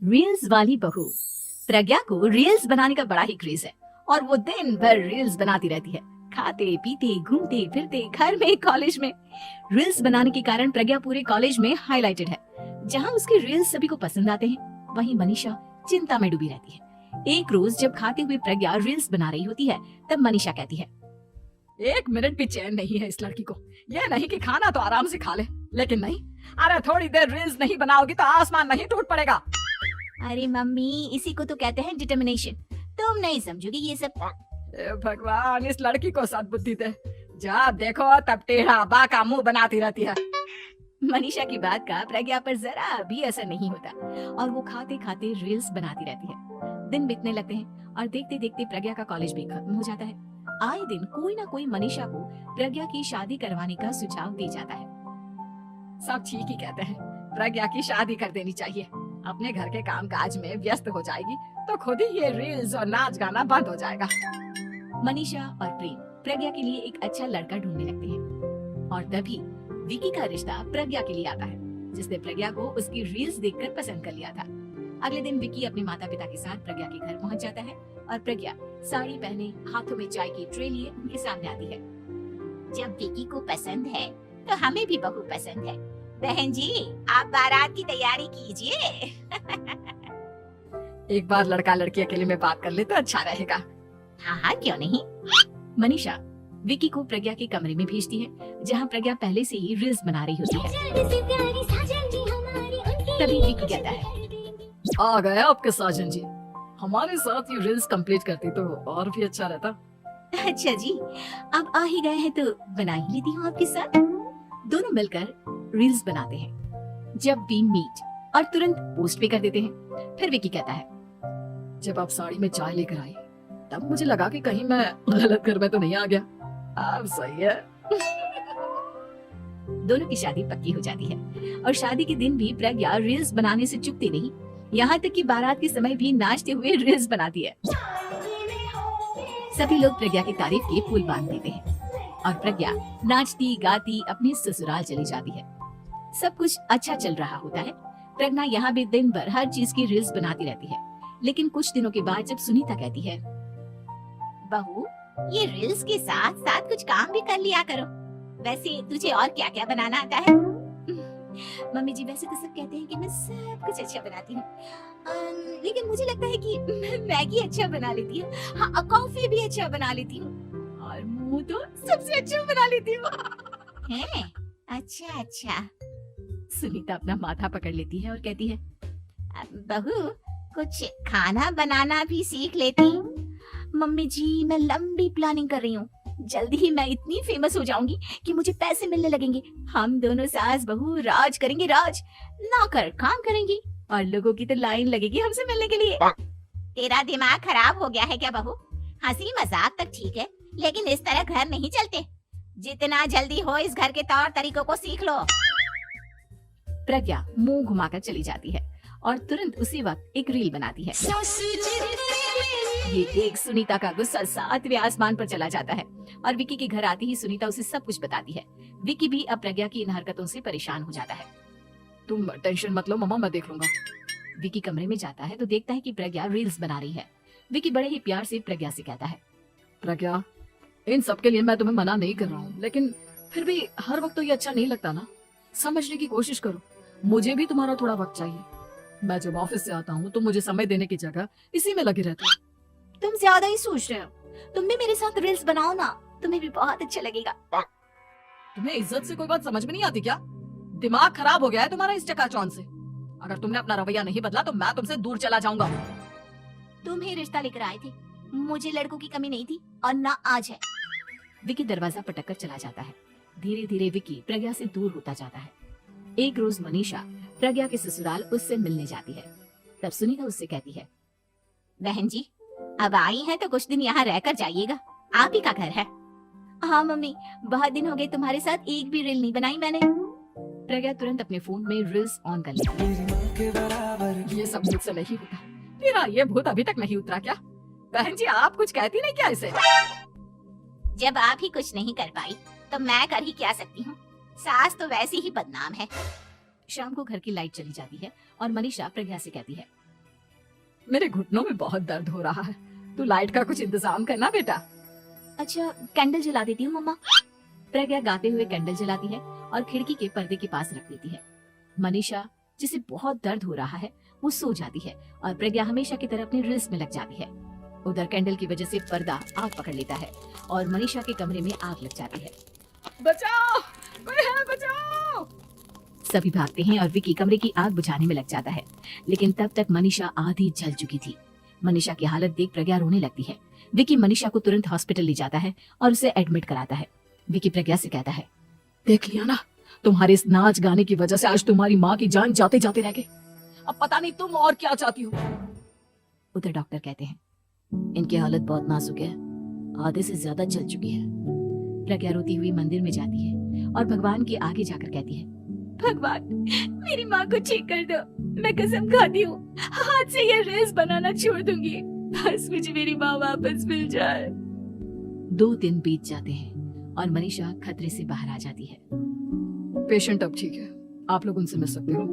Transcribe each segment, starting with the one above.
Reels वाली बहू। प्रज्ञा को रील्स बनाने का बड़ा ही क्रेज है और वो दिन भर रील्स बनाती रहती है। खाते पीते घूमते फिरते घर में कॉलेज में रील्स बनाने के कारण प्रज्ञा पूरे कॉलेज में हाईलाइटेड है। जहाँ उसके रील्स सभी को पसंद आते हैं, वहीं मनीषा चिंता में डूबी रहती है। एक रोज जब खाते हुए प्रज्ञा रील्स बना रही होती है, तब मनीषा कहती है, एक मिनट भी चैन नहीं है इस लड़की को। ये नहीं कि खाना तो आराम से खा ले, लेकिन नहीं, अरे थोड़ी देर रील्स नहीं बनाओगी तो आसमान नहीं टूट पड़ेगा। अरे मम्मी, इसी को तो कहते हैं डिटर्मिनेशन। तुम नहीं समझोगी ये सब। भगवान, इस लड़की को सद्बुद्धि दे। जब देखो तब टेढ़ा बाका मुंह बनाती रहती है। मनीषा की बात का प्रज्ञा पर जरा भी असर नहीं होता और वो खाते खाते रील्स बनाती रहती है। दिन बीतने लगते हैं और देखते देखते प्रज्ञा का कॉलेज भी खत्म हो जाता है। आए दिन कोई ना कोई मनीषा को प्रज्ञा की शादी करवाने का सुझाव दे जाता है। सब ठीक ही कहते हैं, प्रज्ञा की शादी कर देनी चाहिए। अपने घर के काम काज में व्यस्त हो जाएगी तो खुद ही ये रील्स और नाच गाना बंद हो जाएगा। मनीषा और प्रेम प्रज्ञा के लिए एक अच्छा लड़का ढूंढने लगते हैं और तभी विकी का रिश्ता प्रज्ञा के लिए आता है, जिसने प्रज्ञा को उसकी रील्स देखकर पसंद कर लिया था। अगले दिन विकी अपने माता पिता के साथ प्रज्ञा के घर पहुंच जाता है और प्रज्ञा साड़ी पहने हाथों में चाय की ट्रे लिए उनके सामने आती है। जब विकी को पसंद है तो हमें भी बहू पसंद है। बहन जी, आप बारात की तैयारी कीजिए। एक बार लड़का लड़की अकेले में बात कर ले तो अच्छा रहेगा। हाँ हाँ, क्यों नहीं। मनीषा विकी को प्रज्ञा के कमरे में भेजती है, जहाँ प्रज्ञा पहले से ही रील्स बना रही होती है। तभी विकी कहता है, आ गए आपके साजन जी। हमारे साथ ये रील्स कंप्लीट करती तो और भी अच्छा रहता। अच्छा जी, अब आ ही गए हैं तो बना ही लेती हूँ आपके साथ। दोनों मिलकर रील्स बनाते हैं। जब वी मीट और तुरंत पोस्ट भी कर देते हैं। फिर विकी कहता है, जब आप साड़ी में चाय लेकर आई तब मुझे लगा कि कहीं मैं गलत घर में तो नहीं आ गया। अब सही है। दोनों की शादी पक्की हो जाती है और शादी के दिन भी प्रज्ञा रील्स बनाने से चूकती नहीं। यहाँ तक कि बारात के समय भी नाचते हुए रील्स बनाती है। सभी लोग प्रज्ञा की तारीफ के पुल बांध देते हैं और प्रज्ञा नाचती गाती अपने ससुराल चली जाती है। सब कुछ अच्छा चल रहा होता है। प्रज्ञा यहाँ भी दिन भर हर चीज की रील्स बनाती रहती है। लेकिन कुछ दिनों के बाद जब सुनीता कहती है, बहू, ये रील्स के साथ साथ कुछ काम भी कर लिया करो। वैसे तुझे और क्या क्या बनाना आता है? मम्मी जी, वैसे तो सब कहते हैं कि मैं सब कुछ अच्छा बनाती हूँ, लेकिन मुझे लगता है कि मैं मैगी अच्छा बना लेती हूँ। हाँ, कॉफी भी अच्छा बना लेती हूँ और मुंह तो सबसे अच्छा बना लेती हूँ। हैं? अच्छा अच्छा। सुनीता अपना माथा पकड़ लेती है और कहती है, बहू, कुछ खाना बनाना भी सीख लेती। मम्मी जी, मैं लंबी प्लानिंग कर रही हूँ। जल्दी ही मैं इतनी फेमस हो जाऊंगी कि मुझे पैसे मिलने लगेंगे। हम दोनों सास बहू राज करेंगे, राज नौकर काम करेंगे और लोगों की तो लाइन लगेगी हमसे मिलने के लिए। तेरा दिमाग खराब हो गया है क्या बहू? हंसी मजाक तक ठीक है, लेकिन इस तरह घर नहीं चलते। जितना जल्दी हो इस घर के तौर तरीकों को सीख लो। प्रज्ञा मुंह घुमाकर चली जाती है और तुरंत उसी वक्त एक रील बनाती है। ये देख सुनीता का गुस्सा 7वें आसमान पर चला जाता है और विकी के घर आते ही सुनीता उसे सब कुछ बताती है। विकी भी अब प्रज्ञा की इन हरकतों से परेशान हो जाता है। तुम टेंशन मत लो मम्मा, मैं देख लूंगा। विकी कमरे में जाता है तो देखता है कि प्रज्ञा रील्स बना रही है। विकी बड़े ही प्यार से प्रज्ञा से कहता है, प्रज्ञा, इन सब के लिए मैं तुम्हें मना नहीं कर रहा हूँ, लेकिन फिर भी हर वक्त तो ये अच्छा नहीं लगता ना। समझने की कोशिश करो, मुझे भी तुम्हारा थोड़ा वक्त चाहिए। मैं जब ऑफिस से आता हूँ तो मुझे समय देने की जगह इसी में लगी रहती हूँ। तुम ज्यादा ही सोच रहे हो। तुम भी मेरे साथ रील्स बनाओ ना, तुम्हें भी बहुत अच्छा लगेगा। तुम्हें इज्जत से कोई बात समझ में नहीं आती क्या? दिमाग खराब हो गया है तुम्हारा इस चकाचौंध से। अगर तुमने अपना रवैया नहीं बदला तो मैं तुमसे दूर चला जाऊंगा। तुम ही रिश्ता लेकर आए थे, मुझे लड़कों की कमी नहीं थी और ना आज है। विकी दरवाजा पटक कर चला जाता है। धीरे धीरे विकी प्रज्ञा से दूर होता जाता है। एक रोज मनीषा प्रज्ञा के ससुराल उससे मिलने जाती है। तब सुनीता उससे कहती है, बहन जी, अब आई है तो कुछ दिन यहाँ रहकर जाइएगा। आप ही का घर है। हाँ मम्मी, बहुत दिन हो गए तुम्हारे साथ एक भी रील नहीं बनाई मैंने। प्रज्ञा तुरंत अपने फोन में रील्स ऑन कर लेती है। ये सब मुझसे नहीं होता। तेरा ये भूत अभी तक नहीं उतरा क्या? बहन जी, आप कुछ कहती नहीं क्या इसे? जब आप ही कुछ नहीं कर पाई तो मैं कर ही क्या सकती हूँ। सास तो वैसे ही बदनाम है। शाम को घर की लाइट चली जाती है और मनीषा प्रज्ञा से कहती है, मेरे घुटनों में बहुत दर्द हो रहा है, तू लाइट का कुछ इंतजाम करना बेटा। अच्छा कैंडल जला देती हूँ मम्मा। प्रज्ञा गाते हुए कैंडल जलाती है और खिड़की के पर्दे के पास रख देती है। मनीषा जिसे बहुत दर्द हो रहा है वो सो जाती है और प्रज्ञा हमेशा की तरह अपनी रील्स में लग जाती है। उधर कैंडल की वजह से पर्दा आग पकड़ लेता है और मनीषा के कमरे में आग लग जाती है। बचाओ, कोई है, बचाओ। सभी भागते हैं और विकी कमरे की आग बुझाने में लग जाता है, लेकिन तब तक मनीषा आधी जल चुकी थी। मनीषा की हालत देख प्रज्ञा रोने लगती है। विकी मनीषा को तुरंत हॉस्पिटल ले जाता है और उसे एडमिट कराता है। विकी प्रज्ञा से कहता है, देख लिया ना, तुम्हारे इस नाच गाने की वजह से आज तुम्हारी माँ की जान जाते जाते रह गई। अब पता नहीं तुम और क्या चाहती हो। उधर डॉक्टर कहते हैं, इनकी हालत बहुत नाजुक है, आधे से ज्यादा जल चुकी है। प्रज्ञा रोती हुई मंदिर में जाती है और भगवान के आगे जाकर कहती है, भगवान मेरी माँ को ठीक कर दो, मैं कसम खाती हूँ हाथ से ये रील्स बनाना छोड़ दूंगी, बस मुझे मेरी माँ वापस मिल जाए। 2 दिन बीत जाते हैं और मनीषा खतरे से बाहर आ जाती है। पेशेंट अब ठीक है, आप लोग उनसे मिल सकते हो।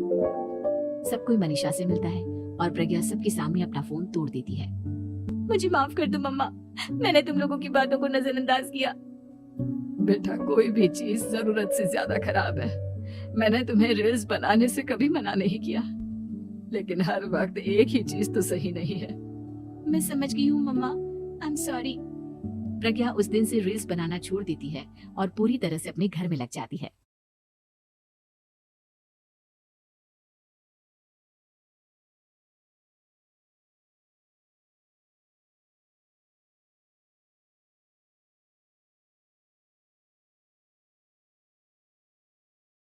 सब कोई मनीषा से मिलता है और प्रज्ञा सबके सामने अपना फोन तोड़ देती है। मुझे माफ कर दो मम्मा, मैंने तुम लोगों की बातों को नजरअंदाज किया। बेटा कोई भी चीज जरूरत से ज्यादा खराब है। मैंने तुम्हें रील्स बनाने से कभी मना नहीं किया, लेकिन हर वक्त एक ही चीज तो सही नहीं है। मैं समझ गई हूँ मम्मा, आई एम सॉरी। प्रज्ञा उस दिन से रील्स बनाना छोड़ देती है और पूरी तरह से अपने घर में लग जाती है।